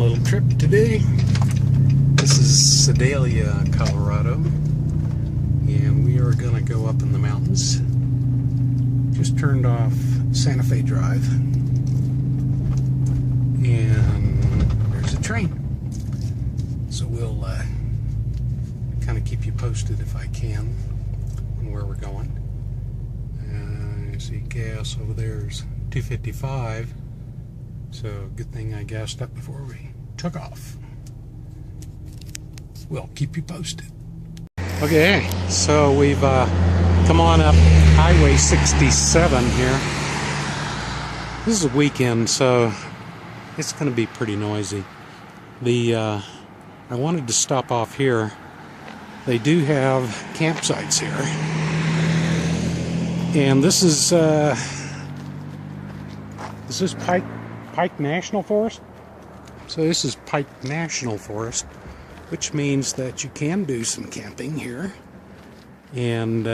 little trip today. This is Sedalia, Colorado, and we are going to go up in the mountains. Just turned off Santa Fe Drive, and there's a train. So we'll kind of keep you posted if I can on where we're going. You see gas over there is $2.55. So good thing I gassed up before we took off. We'll keep you posted. Okay, so we've come on up Highway 67 here. This is a weekend, so it's going to be pretty noisy. I wanted to stop off here. They do have campsites here, and this is Pike National Forest. So this is Pike National Forest, which means that you can do some camping here, and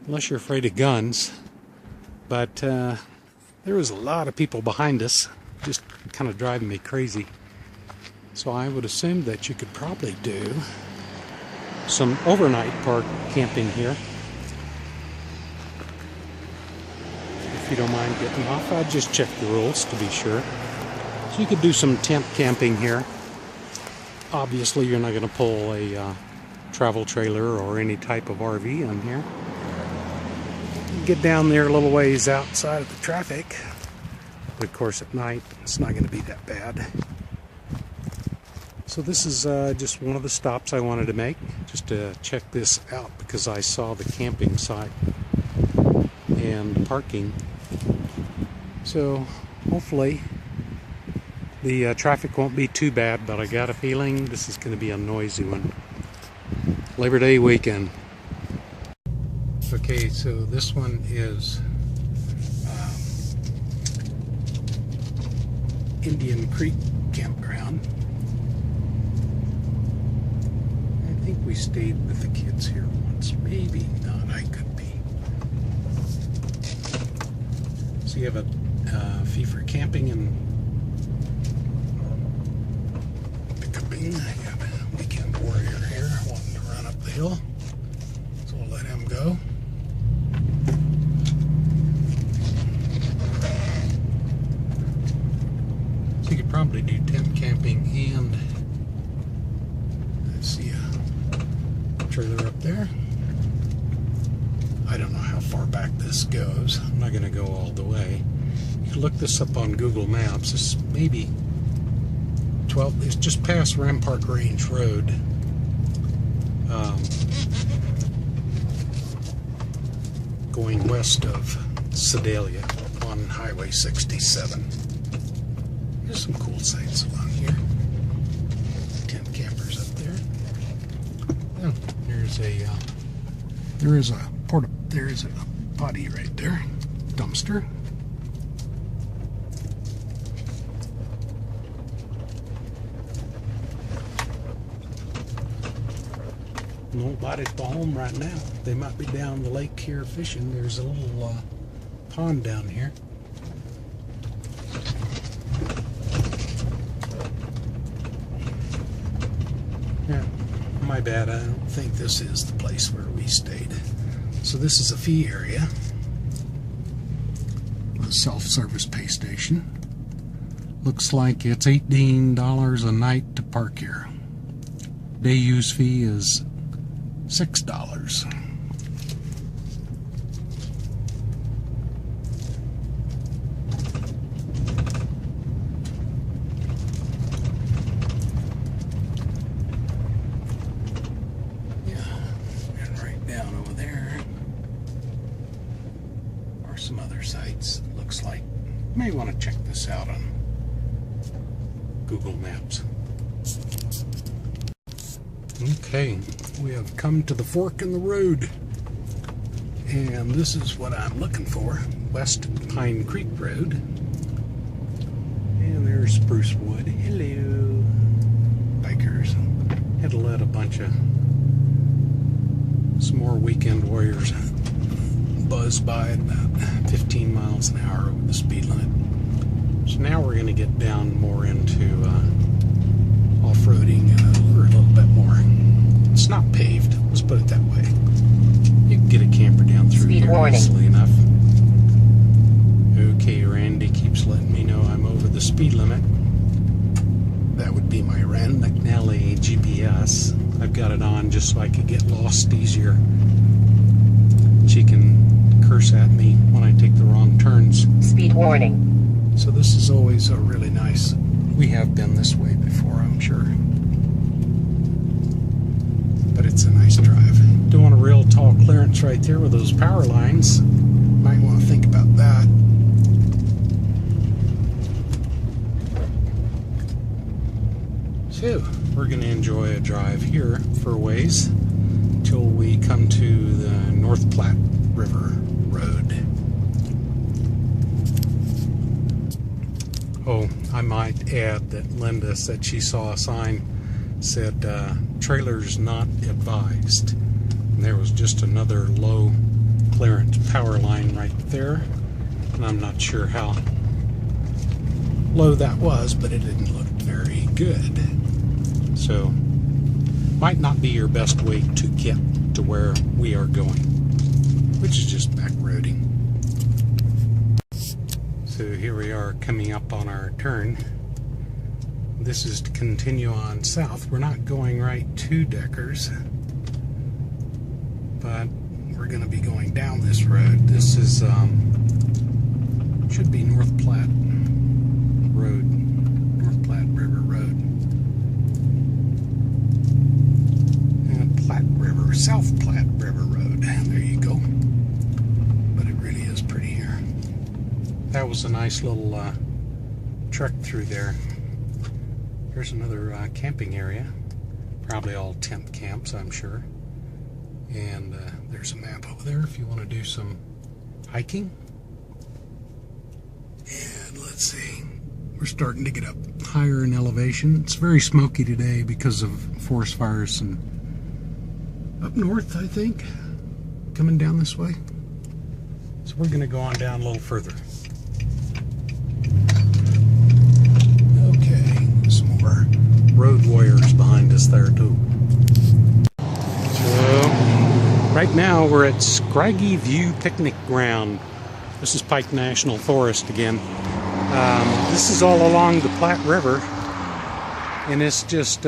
unless you're afraid of guns. But there was a lot of people behind us, just kind of driving me crazy. So I would assume that you could probably do some overnight park camping here. If you don't mind getting off, I'd just check the rules to be sure. So you could do some tent camping here. Obviously you're not going to pull a travel trailer or any type of RV in here. Get down there a little ways outside of the traffic. But of course at night it's not going to be that bad. So this is just one of the stops I wanted to make, just to check this out, because I saw the camping site and parking. So hopefully the traffic won't be too bad, but I got a feeling this is going to be a noisy one. Labor Day weekend. Okay, so this one is Indian Creek Campground. I think we stayed with the kids here once, maybe not, I could be. So you have a fee for camping and pickuping. I have a weekend warrior here wanting to run up the hill, so we'll let him go. So you could probably do tent camping and I see a trailer up there. I don't know how far back this goes. I'm not going to go all the way. You can look this up on Google Maps. This is maybe 12. It's just past Rampart Range Road. Going west of Sedalia on Highway 67. There's some cool sights along here. Tent campers up there. Oh, there is a potty right there. Dumpster. Nobody's home right now. They might be down the lake here fishing. There's a little pond down here. Yeah, my bad. I don't think this is the place where we stayed. So this is a fee area. A self-service pay station. Looks like it's $18 a night to park here. Day use fee is $6. Some other sites. Looks like you may want to check this out on Google Maps. Okay, we have come to the fork in the road, and this is what I'm looking for. West Pine Creek Road, and there's Spruce Wood. Hello, bikers. Had to let a bunch of some more weekend warriors buzz by at about 15 miles an hour over the speed limit. So now we're going to get down more into off-roading or a little bit more. It's not paved, let's put it that way. You can get a camper down through here easily enough. Okay, Randy keeps letting me know I'm over the speed limit. That would be my Ren McNally GPS. I've got it on just so I could get lost easier. She can curse at me when I take the wrong turns. Speed warning. So this is always a really nice. We have been this way before, I'm sure. But it's a nice drive. Doing a real tall clearance right there with those power lines. Might want to think about that. So, we're going to enjoy a drive here for a ways until we come to the North Platte River Road. Oh, I might add that Linda said she saw a sign said trailers not advised. And there was just another low clearance power line right there. And I'm not sure how low that was, but it didn't look very good. So, might not be your best way to get to where we are going, which is just back roading. So here we are coming up on our turn. This is to continue on south. We're not going right to Deckers, but we're going to be going down this road. This is should be North Platte Road, North Platte River Road. Platte River, South Platte River Road. There you go. But it really is pretty here. That was a nice little trek through there. Here's another camping area. Probably all tent camps, I'm sure. And there's a map over there if you want to do some hiking. And let's see. We're starting to get up higher in elevation. It's very smoky today because of forest fires and up north, I think, coming down this way. So we're going to go on down a little further. Okay, some more road warriors behind us there too. So, right now we're at Scraggy View Picnic Ground. This is Pike National Forest again. This is all along the Platte River, and it's just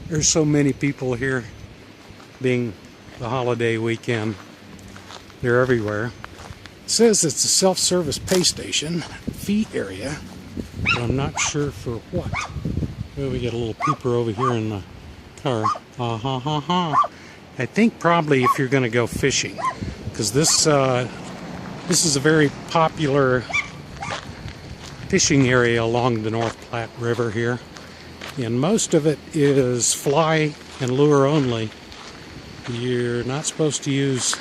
there's so many people here, being the holiday weekend. They're everywhere. It says it's a self-service pay station, fee area, but I'm not sure for what. Well, we got a little peeper over here in the car. I think probably if you're going to go fishing, because this is a very popular fishing area along the North Platte River here. And most of it is fly and lure only. You're not supposed to use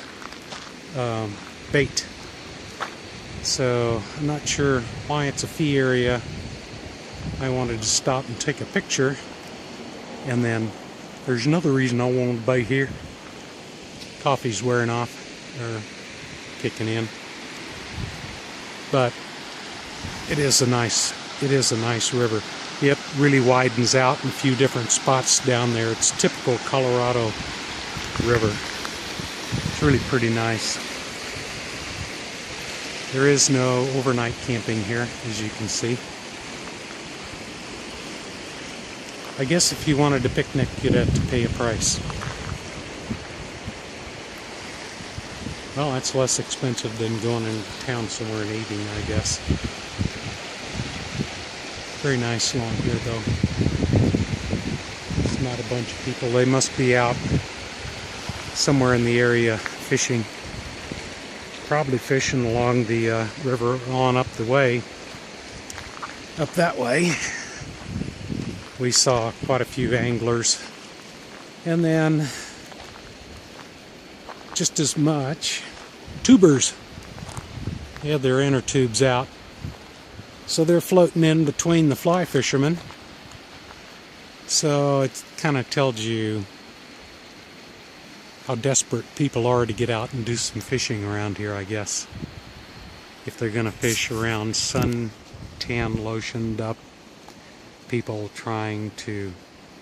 bait. So I'm not sure why it's a fee area. I wanted to stop and take a picture. And then there's another reason I wanted to be here. Coffee's wearing off, or kicking in. But it is a nice river. It really widens out in a few different spots down there. It's typical Colorado river. It's really pretty nice. There is no overnight camping here, as you can see. I guess if you wanted to picnic, you'd have to pay a price. Well, that's less expensive than going into town somewhere and eating, I guess. Very nice along here, though. It's not a bunch of people. They must be out somewhere in the area fishing. Probably fishing along the river on up the way. Up that way. We saw quite a few anglers. And then just as much tubers. They had their inner tubes out. So they're floating in between the fly fishermen. So it kind of tells you how desperate people are to get out and do some fishing around here, I guess. if they're going to fish around suntan lotioned up people trying to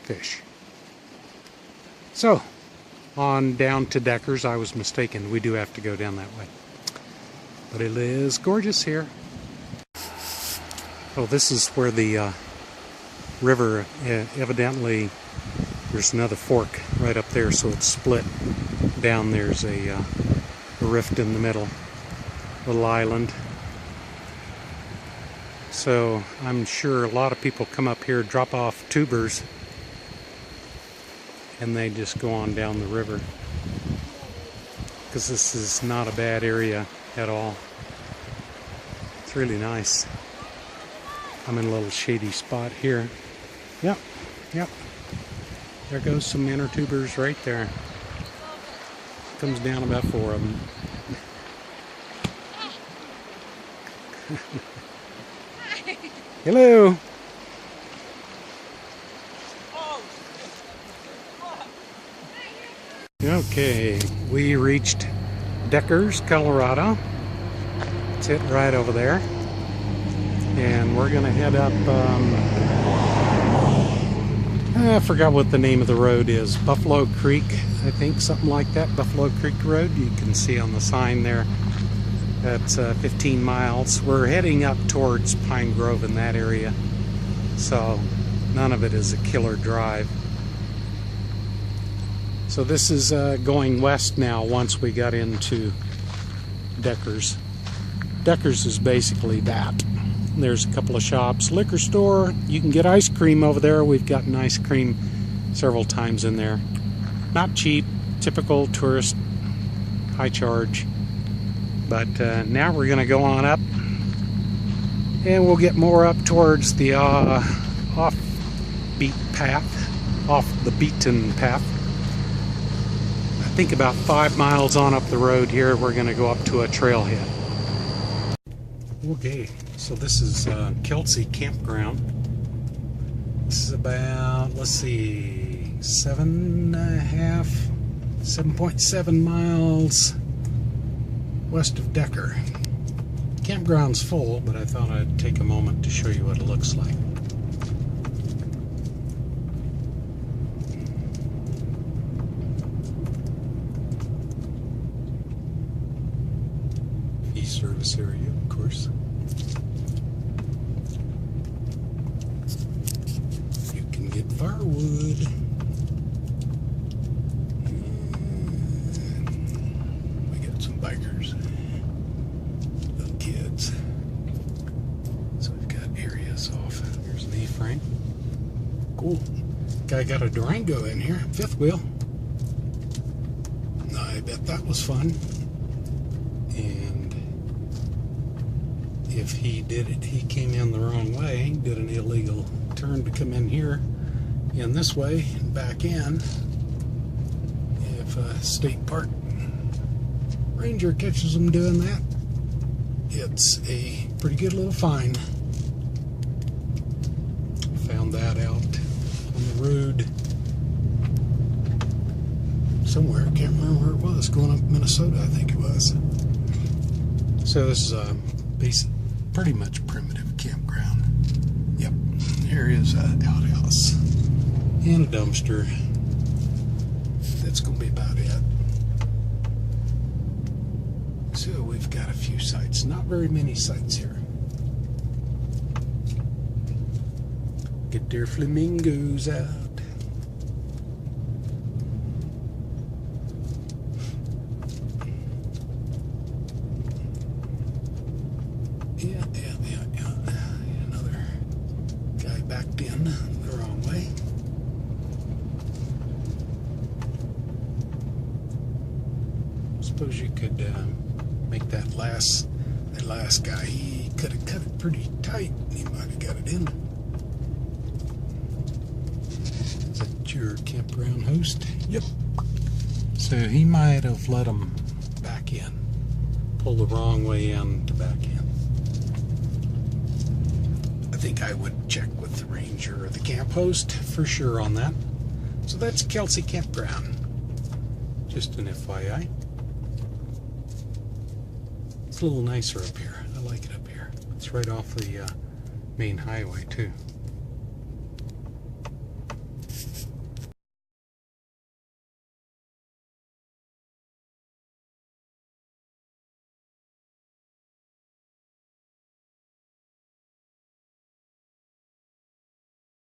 fish. So, on down to Deckers. I was mistaken. We do have to go down that way. But it is gorgeous here. Oh, this is where the river, evidently, there's another fork right up there, so it's split. Down there's a rift in the middle, little island. So I'm sure a lot of people come up here, drop off tubers, and they just go on down the river. Because this is not a bad area at all. It's really nice. I'm in a little shady spot here. Yep, yep. There goes some inner tubers right there. Comes down about 4 of them. Hello. Okay, we reached Deckers, Colorado. It's it right over there. And we're going to head up, I forgot what the name of the road is. Buffalo Creek, I think, something like that. Buffalo Creek Road. You can see on the sign there. That's 15 miles. We're heading up towards Pine Grove in that area. So none of it is a killer drive. So this is going west now once we got into Deckers. Deckers is basically that. There's a couple of shops, liquor store. You can get ice cream over there. We've gotten ice cream several times in there. Not cheap, typical tourist, high charge. But now we're going to go on up, and we'll get more up towards the off the beaten path. I think about 5 miles on up the road here, we're going to go up to a trailhead. Okay, so this is Kelsey Campground. This is about, let's see, 7.7 miles west of Decker. Campground's full, but I thought I'd take a moment to show you what it looks like. Fee service area, of course. You can get firewood. We got some bikers, little kids. So we've got areas off. There's an A-frame. Cool. Guy got a Durango in here, 5th wheel. I bet that was fun. And if he did it, he came in the wrong way, did an illegal turn to come in here, in this way, and back in. If a state park ranger catches him doing that, it's a pretty good little fine. Found that out on the road somewhere. Can't remember where it was. Going up Minnesota, I think it was. So this is a pretty much primitive campground. Yep, here is an outhouse and a dumpster. That's going to be about it. So we've got a few sites. Not very many sites here. Get their flamingos out. Yeah. Another guy backed in the wrong way. Suppose you could make that last guy. He could have cut it pretty tight. He might have got it in. Is that your campground host? Yep. So he might have let him back in. Pull the wrong way in to back in. I think I would check with the ranger or the camp host for sure on that. So that's Kelsey Campground. Just an FYI. It's a little nicer up here. I like it up here. It's right off the main highway too.